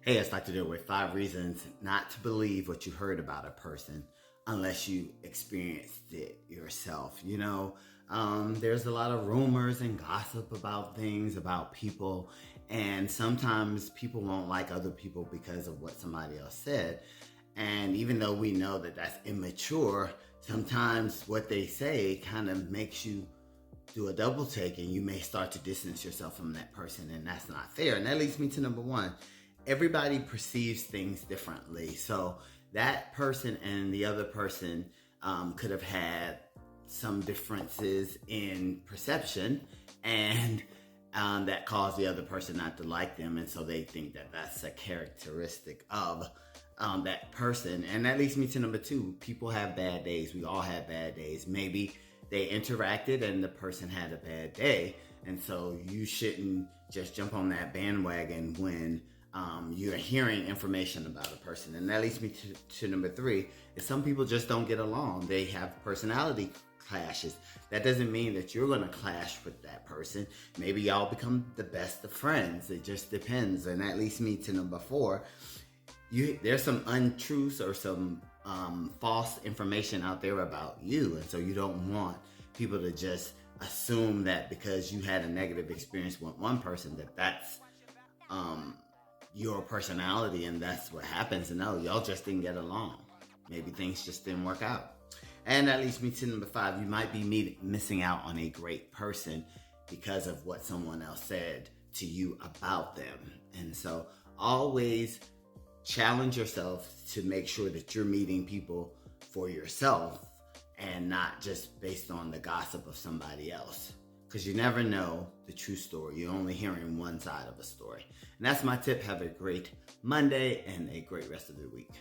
Hey, it's Dr. Deal with 5 reasons not to believe what you heard about a person unless you experienced it yourself. There's a lot of rumors and gossip about things, about people, and sometimes people won't like other people because of what somebody else said. And even though we know that that's immature, sometimes what they say kind of makes you do a double take and you may start to distance yourself from that person, and that's not fair. And that leads me to number one. Everybody perceives things differently. So that person and the other person could have had some differences in perception, and that caused the other person not to like them. And so they think that that's a characteristic of that person. And that leads me to number two. People have bad days. We all have bad days. Maybe they interacted and the person had a bad day. And so you shouldn't just jump on that bandwagon when you're hearing information about a person. And that leads me to number three, is some people just don't get along. They have personality clashes. That doesn't mean that you're going to clash with that person. Maybe y'all become the best of friends. It just depends. And that leads me to number four. There's some untruths or some false information out there about you. And so you don't want people to just assume that because you had a negative experience with one person that's your personality and that's what happens. And no, y'all just didn't get along. Maybe things just didn't work out. And that leads me to number five. You might be missing out on a great person because of what someone else said to you about them. And so always challenge yourself to make sure that you're meeting people for yourself and not just based on the gossip of somebody else. Because you never know the true story. You're only hearing one side of a story. And that's my tip. Have a great Monday and a great rest of the week.